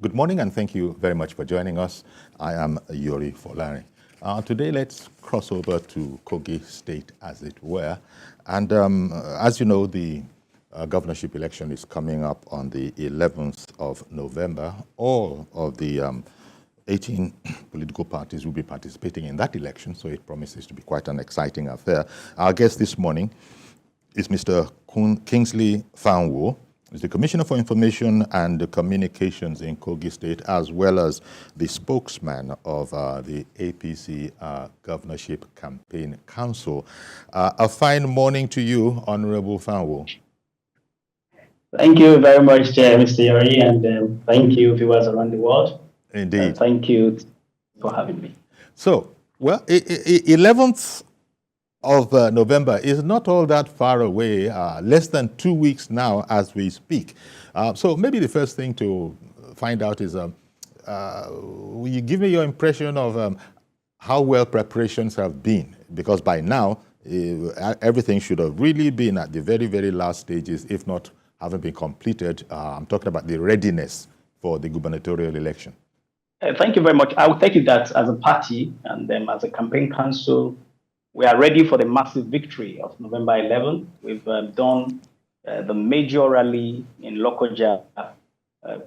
Good morning and thank you very much for joining us. I am Yori Folari. Today, let's cross over to Kogi State, as it were. And as you know, the governorship election is coming up on the 11th of November. All of the 18 political parties will be participating in that election, so it promises to be quite an exciting affair. Our guest this morning is Mr. Kingsley Fanwo. He's the Commissioner for Information and Communications in Kogi State, as well as the spokesman of the APC Governorship Campaign Council. A fine morning to you, Honorable Fanwo. Thank you very much, Mr. Yori, and thank you, viewers around the world. Indeed. Thank you for having me. So, well, 11th of November is not all that far away, less than 2 weeks now as we speak. So maybe the first thing to find out is, will you give me your impression of how well preparations have been? Because by now, everything should have really been at the very, very last stages, if not haven't been completed. I'm talking about the readiness for the gubernatorial election. Thank you very much. I will take it that as a party and then as a campaign council, we are ready for the massive victory of November 11. We've done the major rally in Lokoja,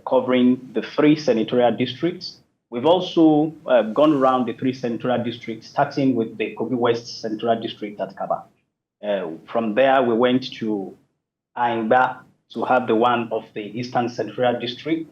covering the 3 senatorial districts. We've also gone around the 3 senatorial districts, starting with the Kogi West Senatorial District at Kaba. From there, we went to Aingba to have the one of the Eastern Senatorial District.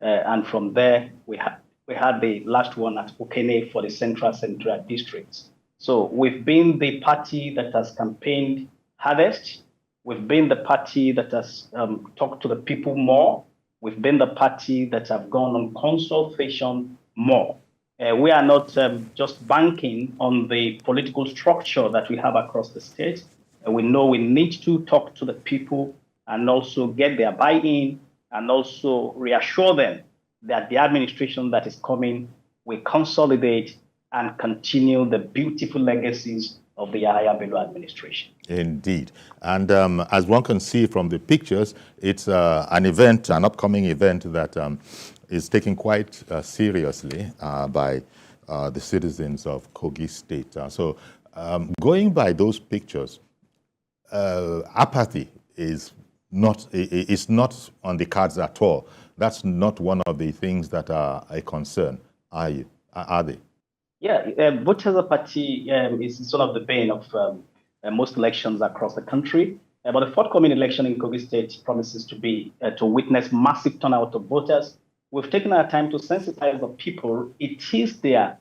And from there, we had the last one at Okene for the Central Senatorial District. So we've been the party that has campaigned hardest. We've been the party that has talked to the people more. We've been the party that have gone on consultation more. We are not just banking on the political structure that we have across the state. We know we need to talk to the people and also get their buy-in and also reassure them that the administration that is coming will consolidate and continue the beautiful legacies of the Yahaya Bello administration. Indeed. And as one can see from the pictures, it's an event, an upcoming event that is taken quite seriously by the citizens of Kogi State. So going by those pictures, apathy is not on the cards at all. That's not one of the things that are a concern, are they? Yeah, voters apathy is one of the bane of most elections across the country. But the forthcoming election in Kogi State promises to witness massive turnout of voters. We've taken our time to sensitize the people. It is their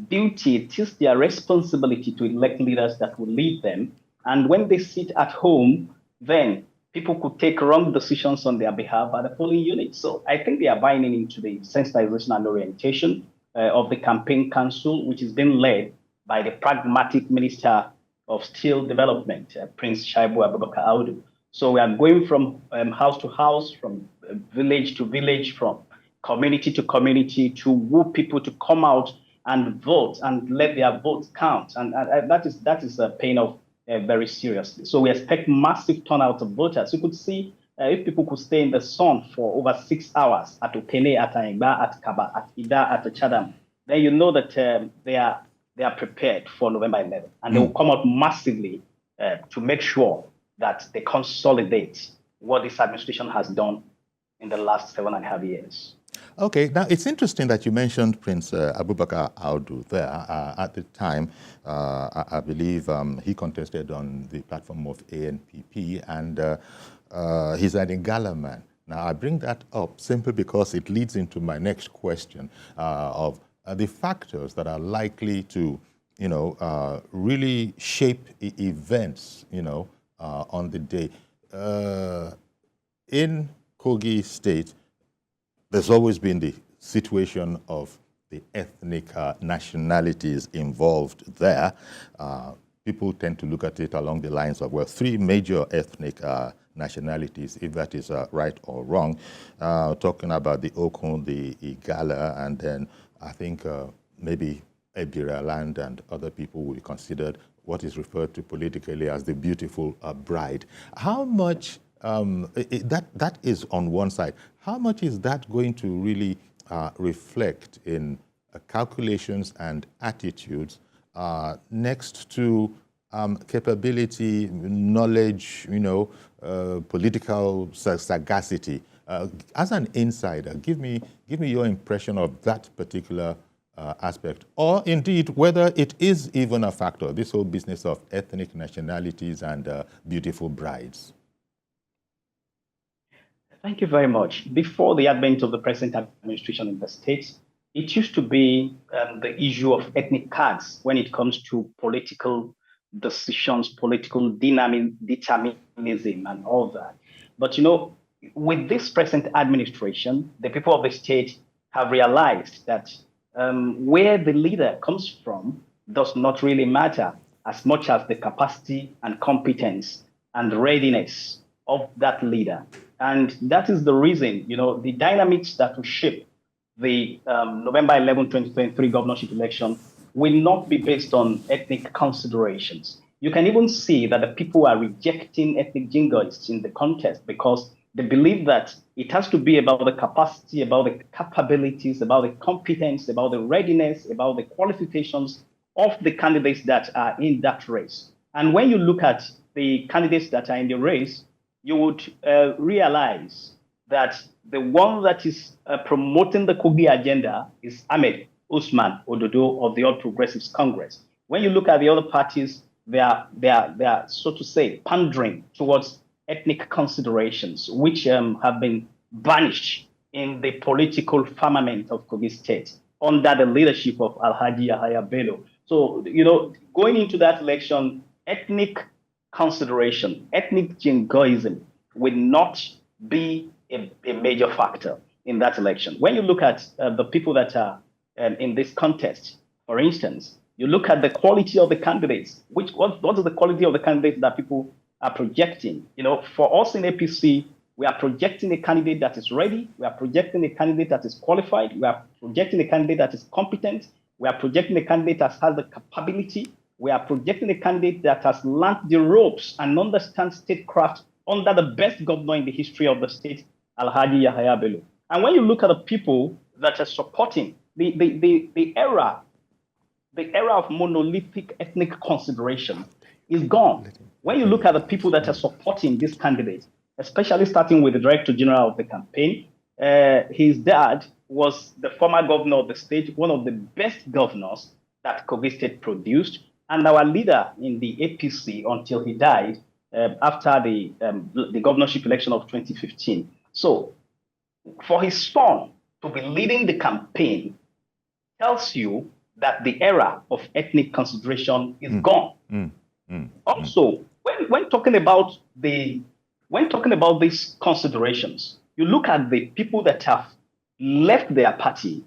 duty, it is their responsibility to elect leaders that will lead them. And when they sit at home, then people could take wrong decisions on their behalf at the polling unit. So I think they are buying into the sensitization and orientation of the campaign council, which is being led by the pragmatic Minister of Steel Development, Prince Shaibu Abubakar Audu. So we are going from house to house, from village to village, from community to community to woo people to come out and vote and let their votes count. And that is a pain of very seriously. So we expect massive turnout of voters. You could see if people could stay in the sun for over 6 hours at Okene, at Aingba, at Kaba, at Ida, at Chadam, then you know that they are prepared for November 11. And they will come out massively to make sure that they consolidate what this administration has done in the last 7.5 years. Okay, now it's interesting that you mentioned Prince Abubakar Audu there. At the time, I believe he contested on the platform of ANPP, and he's an Igala man. Now, I bring that up simply because it leads into my next question of the factors that are likely to, really shape events, on the day. In Kogi State, there's always been the situation of the ethnic nationalities involved there. People tend to look at it along the lines of, well, 3 major ethnic nationalities, if that is right or wrong. Talking about the Okun, the Igala, and then I think maybe Ebira land and other people will be considered what is referred to politically as the beautiful bride. How much that is on one side. How much is that going to really reflect in calculations and attitudes next to capability, knowledge, political sagacity. As an insider, give me your impression of that particular aspect, or indeed whether it is even a factor, this whole business of ethnic nationalities and beautiful brides. Thank you very much. Before the advent of the present administration in the States, it used to be the issue of ethnic cards when it comes to political decisions, political determinism, and all that. But with this present administration, the people of the state have realized that where the leader comes from does not really matter as much as the capacity and competence and readiness of that leader. And that is the reason, the dynamics that will shape the November 11, 2023 governorship election will not be based on ethnic considerations. You can even see that the people are rejecting ethnic jingoists in the contest because they believe that it has to be about the capacity, about the capabilities, about the competence, about the readiness, about the qualifications of the candidates that are in that race. And when you look at the candidates that are in the race, you would realize that the one that is promoting the Kogi agenda is Ahmed Usman Ododo of the All Progressives Congress. When you look at the other parties, they are so to say pandering towards ethnic considerations, which have been banished in the political firmament of Kogi State under the leadership of Alhaji Yahaya Bello. So, going into that election, ethnic consideration, ethnic jingoism will not be a major factor in that election. When you look at the people that are in this contest, for instance, you look at the quality of the candidates. What is the quality of the candidates that people are projecting? For us in APC, we are projecting a candidate that is ready. We are projecting a candidate that is qualified. We are projecting a candidate that is competent. We are projecting a candidate that has the capability. We are projecting a candidate that has learned the ropes and understands statecraft under the best governor in the history of the state, Alhaji Yahaya Bello. And when you look at the people that are supporting the era of monolithic ethnic consideration is gone. When you look at the people that are supporting this candidate, especially starting with the Director General of the campaign, his dad was the former governor of the state, one of the best governors that Kogi State produced, and our leader in the APC until he died after the governorship election of 2015. So for his son to be leading the campaign tells you that the era of ethnic consideration is gone. Also, when talking about these considerations, you look at the people that have left their party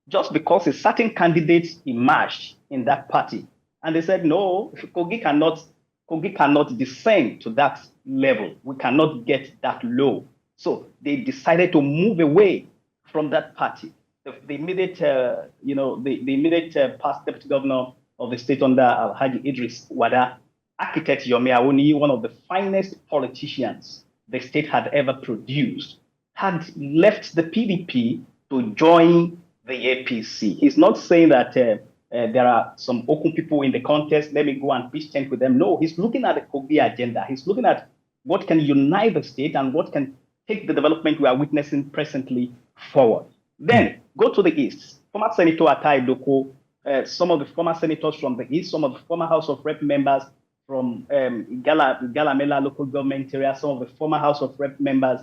just because a certain candidate emerged in that party, and they said, no, Kogi cannot descend to that level. We cannot get that low. So they decided to move away from that party. The immediate, the immediate past deputy governor of the state under Alhaji Idris Wada, architect Yomi Awuni, one of the finest politicians the state had ever produced, had left the PDP to join the APC. He's not saying that there are some Okun people in the contest, let me go and pitch tent with them. No, he's looking at the Kogi agenda. He's looking at what can unite the state and what can take the development we are witnessing presently forward. Then go to the east. Former Senator Atai Doko, some of the former senators from the east, some of the former House of Rep members from Galamela local government area, some of the former House of Rep members,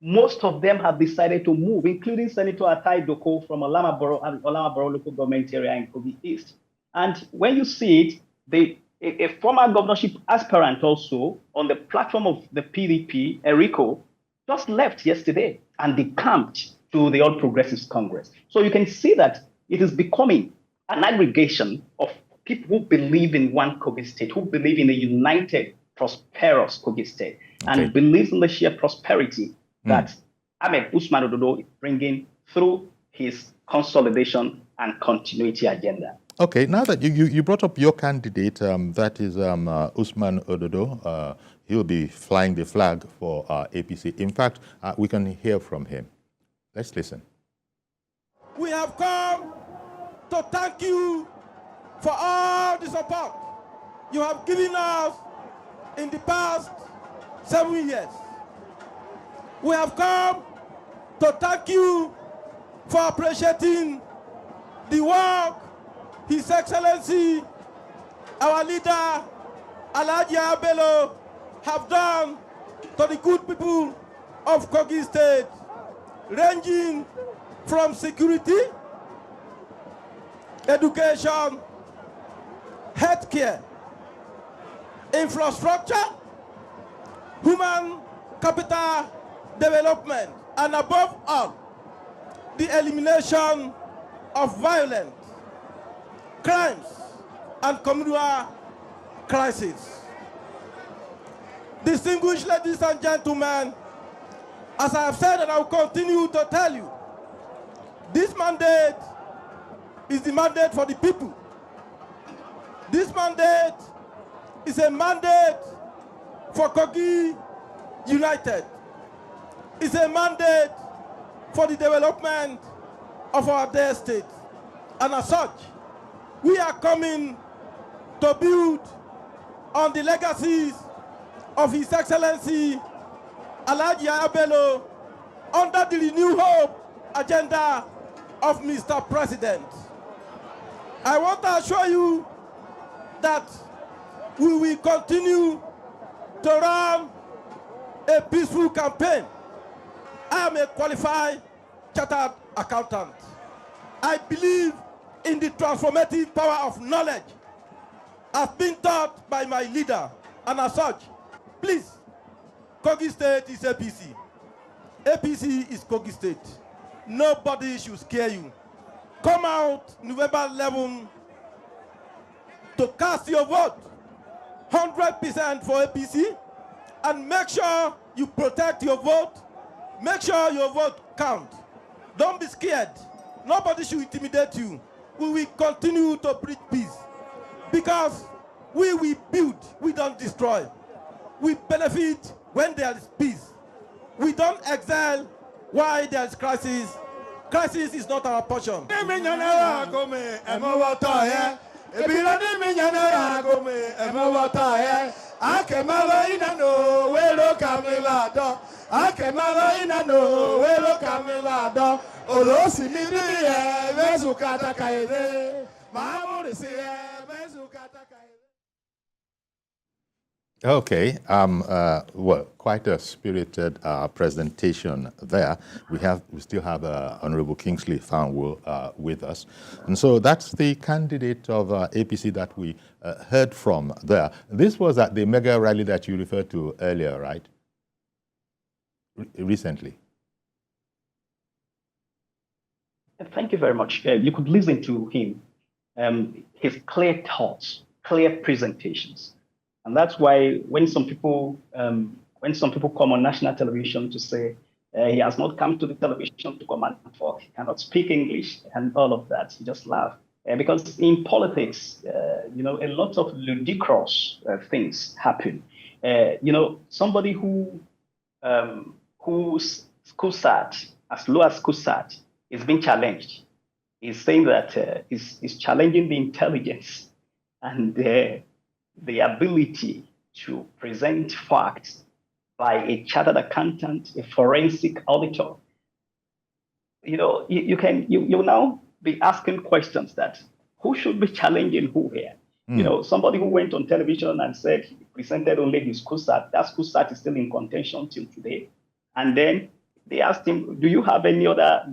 most of them have decided to move, including Senator Atai Doko from Olamaboro local government area in Kogi East. And when you see it, a former governorship aspirant also on the platform of the PDP, Eriko, just left yesterday and decamped to the All Progressives Congress. So you can see that it is becoming an aggregation of people who believe in one Kogi State, who believe in a united, prosperous Kogi State, and believes in the sheer prosperity that Ahmed Usman Ododo is bringing through his consolidation and continuity agenda. Okay, now that you brought up your candidate, that is Usman Ododo, he'll be flying the flag for APC. In fact, we can hear from him. Let's listen. We have come to thank you for all the support you have given us in the past 7 years. We have come to thank you for appreciating the work His Excellency, our leader, Alhaji Bello, have done to the good people of Kogi State, ranging from security, education, healthcare, infrastructure, human capital development, and above all, the elimination of violence, crimes, and communal crises. Distinguished ladies and gentlemen, as I have said and I will continue to tell you, this mandate is the mandate for the people. This mandate is a mandate for Kogi United. It's a mandate for the development of our dear state. And as such, we are coming to build on the legacies of His Excellency Alhaji Bello under the Renew Hope agenda of Mr. President. I want to assure you that we will continue to run a peaceful campaign. I am a qualified chartered accountant. I believe in the transformative power of knowledge as been taught by my leader, and as such, please, Kogi State is APC. APC is Kogi State. Nobody should scare you. Come out November 11 to cast your vote 100% for APC, and make sure you protect your vote. Make sure your vote counts. Don't be scared. Nobody should intimidate you. We will continue to preach peace, because we will build, we don't destroy. We benefit when there is peace. We don't excel while there is crisis. Crisis is not our portion. Okay, well, quite a spirited presentation there. We still have Honorable Kingsley Fanwo with us, and so that's the candidate of APC that we heard from there. This was at the mega rally that you referred to earlier, right? Recently. Thank you very much. You could listen to him, his clear thoughts, clear presentations. And that's why when some people come on national television to say he has not come to the television to come and talk, he cannot speak English and all of that, you just laugh. Because in politics, a lot of ludicrous things happen. Somebody whose CUSAT, as low as CUSAT, is being challenged. He's saying that he's challenging the intelligence and the ability to present facts by a chartered accountant, a forensic auditor. You'll now be asking questions that who should be challenging who here? Somebody who went on television and said he presented only his CUSAT, that CUSAT is still in contention till today. And then they asked him, do you have any other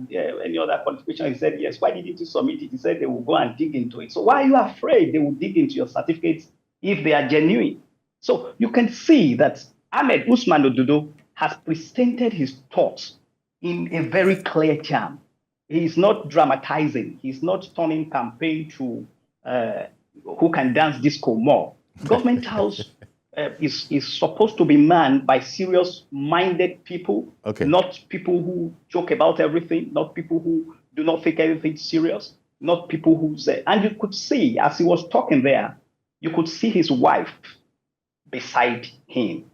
qualification? He said, yes. Why didn't you submit it? He said they will go and dig into it. So why are you afraid they will dig into your certificates if they are genuine? So you can see that Ahmed Usman Ododo has presented his thoughts in a very clear term. He's not dramatizing. He's not turning campaign to who can dance disco more. Government House is supposed to be manned by serious-minded people, not people who joke about everything, not people who do not take anything serious, not people who say. And you could see, as he was talking there, you could see his wife beside him.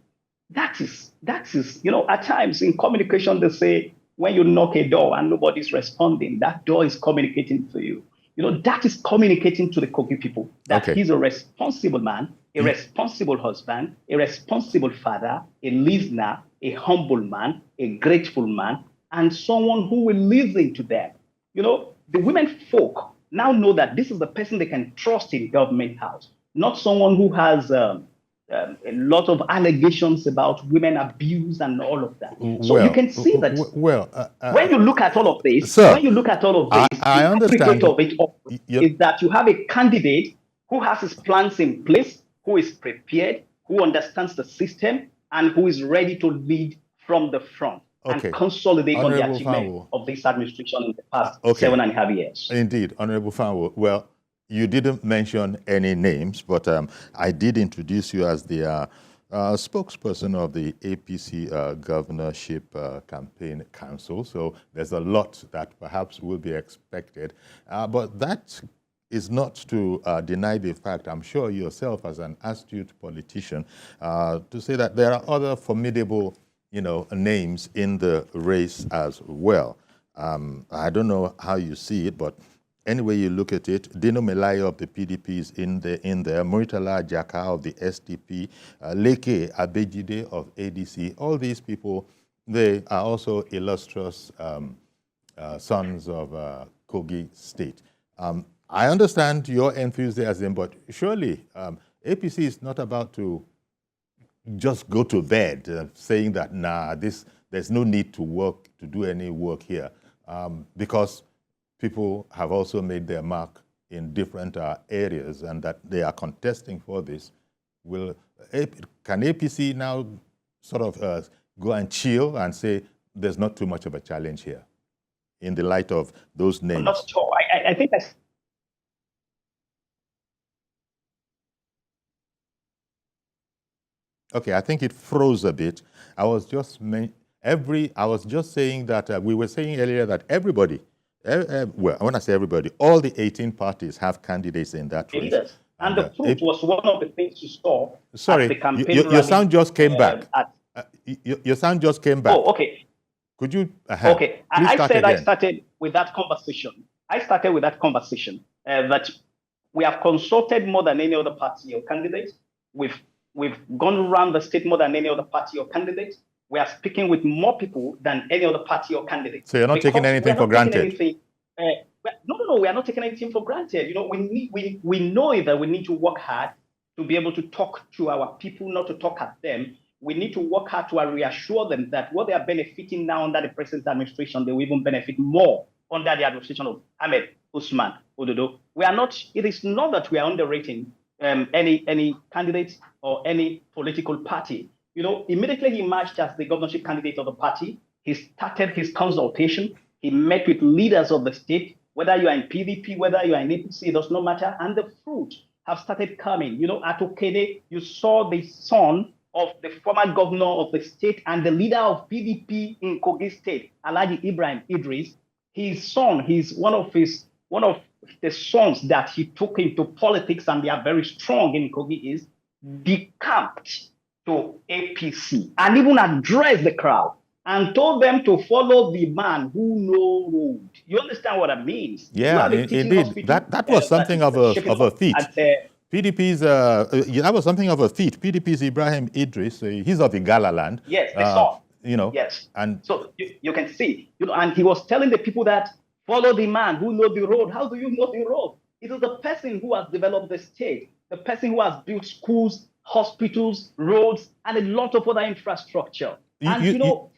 That is, at times in communication, they say when you knock a door and nobody's responding, that door is communicating to you. That is communicating to the Kogi people that he's a responsible man, a responsible husband, a responsible father, a listener, a humble man, a grateful man, and someone who will listen to them. The women folk now know that this is the person they can trust in government house, not someone who has a lot of allegations about women abuse and all of that. So you can see that when you look at all of this, I understand of it all is that you have a candidate who has his plans in place, who is prepared, who understands the system, and who is ready to lead from the front and consolidate on the achievement of this administration in the past 7.5 years. Indeed, Honorable Fanwo. Well, you didn't mention any names, but I did introduce you as the spokesperson of the APC Governorship Campaign Council. So there's a lot that perhaps will be expected. But that is not to deny the fact, I'm sure yourself as an astute politician, to say that there are other formidable names in the race as well. I don't know how you see it, but anyway you look at it, Dino Melaya of the PDP is in there, Muritala Jaka of the SDP, Leke Abejide of ADC. All these people, they are also illustrious sons of Kogi State. I understand your enthusiasm, but surely APC is not about to just go to bed saying that, nah, there's no need to do any work here, because people have also made their mark in different areas and that they are contesting for this. Can APC now sort of go and chill and say there's not too much of a challenge here in the light of those names? I'm not sure. I think that's... Okay, I think it froze a bit. I was just saying that we were saying earlier that everybody, well, when I say everybody, all the 18 parties have candidates in that race. And the fruit was one of the things you saw. Sorry, at the campaign your sound just came back. Your sound just came back. Oh, okay. Could you? Okay, I started with that conversation. That we have consulted more than any other party or candidate. We've gone around the state more than any other party or candidate. We are speaking with more people than any other party or candidate. So you're not taking anything for granted? No, we are not taking anything for granted. We know that we need to work hard to be able to talk to our people, not to talk at them. We need to work hard to reassure them that what they are benefiting now under the present administration, they will even benefit more under the administration of Ahmed Usman Ododo. It is not that we are underrating any candidate or any political party. Immediately he emerged as the governorship candidate of the party. He started his consultation. He met with leaders of the state, whether you are in PDP, whether you are in APC, it does not matter. And the fruit have started coming. At Okede, you saw the son of the former governor of the state and the leader of PDP in Kogi State, Alhaji Ibrahim Idris. His son, he's one of the sons that he took into politics, and they are very strong in Kogi, is decamped to APC and even addressed the crowd and told them to follow the man who knows road. You understand what that means? Yeah, indeed. That was something of a feat. That was something of a feat. PDP's Ibrahim Idris, he's of Igala land. Yes, they saw. Yes. And so you can see, and he was telling the people that follow the man who knows the road. How do you know the road? It is the person who has developed the state, the person who has built schools, hospitals, roads, and a lot of other infrastructure. For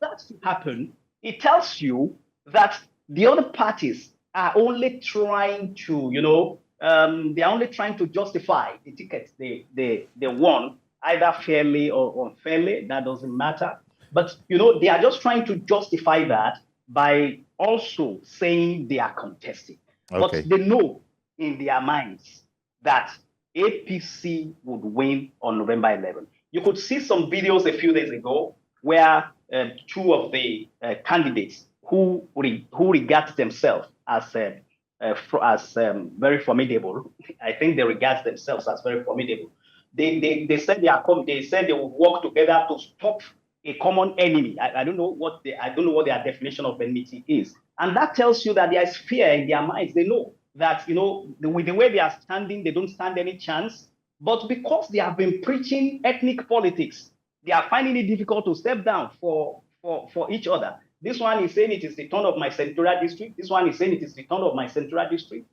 that to happen, it tells you that the other parties are only trying to, they are only trying to justify the tickets they won, either fairly or unfairly. That doesn't matter. But, they are just trying to justify that by also saying they are contesting. Okay. But they know in their minds that APC would win on November 11th. You could see some videos a few days ago where two of the candidates who regard themselves as very formidable, I think they regard themselves as very formidable. They said they will work together to stop a common enemy. I don't know what their definition of enmity is. And that tells you that there is fear in their minds. They know that, with the way they are standing, they don't stand any chance. But because they have been preaching ethnic politics, they are finding it difficult to step down for each other. This one is saying it is the turn of my senatorial district. This one is saying it is the turn of my senatorial district.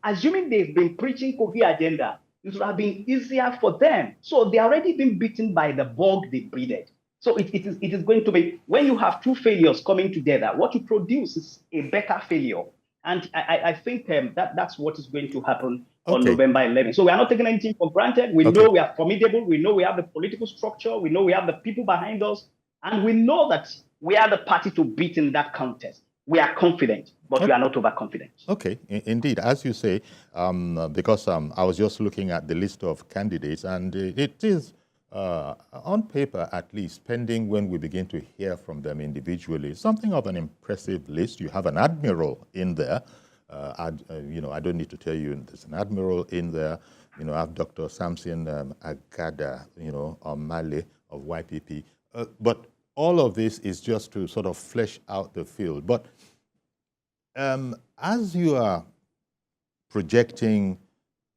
Assuming they've been preaching Kogi agenda, it would have been easier for them. So they already been beaten by the bug they breeded. So it is going to be, when you have two failures coming together, what you produce is a better failure. And I think that's what is going to happen on November 11th. So we are not taking anything for granted. We know we are formidable. We know we have the political structure. We know we have the people behind us. And we know that we are the party to beat in that contest. We are confident, but we are not overconfident. Okay, indeed. As you say, because I was just looking at the list of candidates, and it is, on paper at least, pending when we begin to hear from them individually, something of an impressive list. You have an admiral in there. I don't need to tell you, there's an admiral in there. I have Dr. Samson Agada, Male of YPP. But all of this is just to sort of flesh out the field. But as you are projecting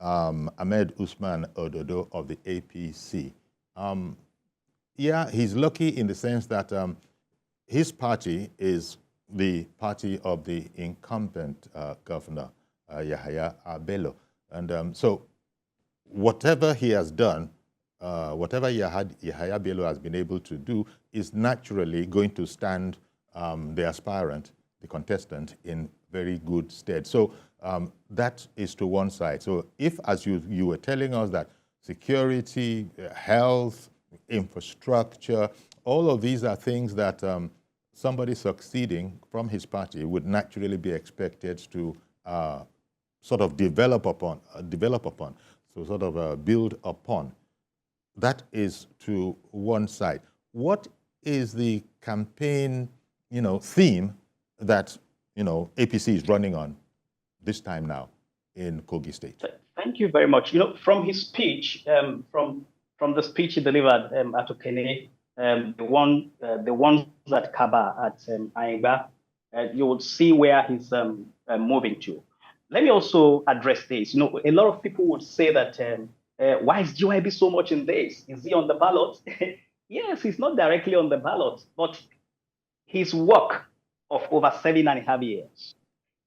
Ahmed Usman Ododo of the APC, he's lucky in the sense that his party is the party of the incumbent governor, Yahaya Bello. And so whatever he has done, whatever Yahaya Bello has been able to do is naturally going to stand the aspirant, the contestant, in very good stead. So that is to one side. So if, as you were telling us, that security, health, infrastructure, all of these are things that somebody succeeding from his party would naturally be expected to sort of develop upon, so sort of build upon. That is to one side. What is the campaign, theme that, APC is running on this time now in Kogi State? Thank you very much. From his speech, from the speech he delivered at Okene, the ones at Kaba, at Aingba, you would see where he's moving to. Let me also address this. A lot of people would say that, why is GYB so much in this? Is he on the ballot? Yes, he's not directly on the ballot, but his work of over 7.5 years,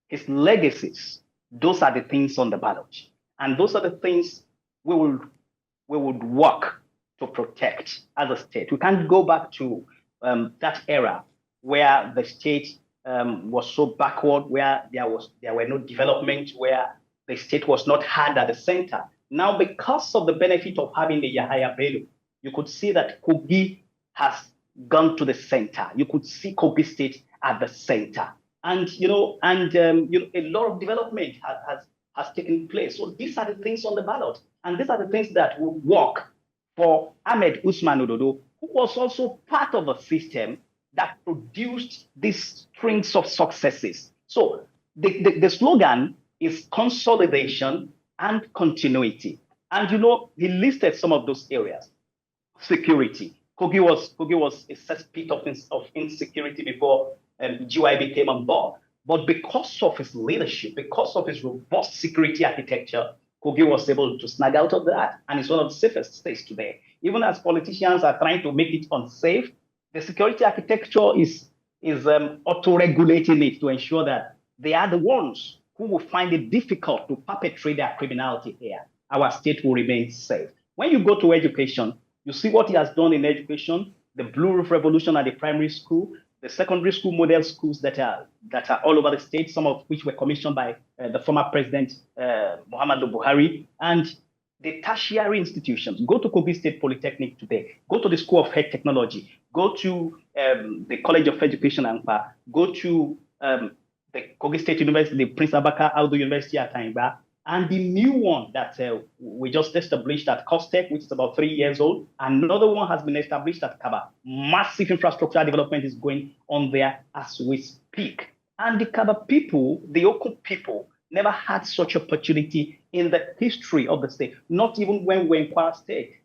his legacies, those are the things on the ballot. And those are the things we would work to protect as a state. We can't go back to that era where the state was so backward, where there were no development, where the state was not had at the center. Now, because of the benefit of having the Yahaya Bello, you could see that Kogi has gone to the center. You could see Kogi State at the center. And, a lot of development has taken place. So these are the things on the ballot. And these are the things that will work for Ahmed Usman Ododo, who was also part of a system that produced these strings of successes. So the slogan is consolidation and continuity. And he listed some of those areas. Security. Kogi was a cesspit of insecurity before GYB came on board. But because of his leadership, because of his robust security architecture, Kogi was able to snag out of that. And it's one of the safest states today. Even as politicians are trying to make it unsafe, the security architecture is auto-regulating it to ensure that they are the ones who will find it difficult to perpetrate their criminality here. Our state will remain safe. When you go to education, you see what he has done in education, the Blue Roof Revolution at the primary school, the secondary school model schools that are all over the state, some of which were commissioned by the former president, Muhammadu Buhari, and the tertiary institutions. Go to Kogi State Polytechnic today. Go to the School of Health Technology. Go to the College of Education, Anpa. Go to the Kogi State University, the Prince Abaka Audu University at Aingba, and the new one that we just established at Costec, which is about 3 years old. Another one has been established at Kaba. Massive infrastructure development is going on there as we speak. And the Kaba people, the Oku people, never had such opportunity in the history of the state, not even when we were in Kwara State.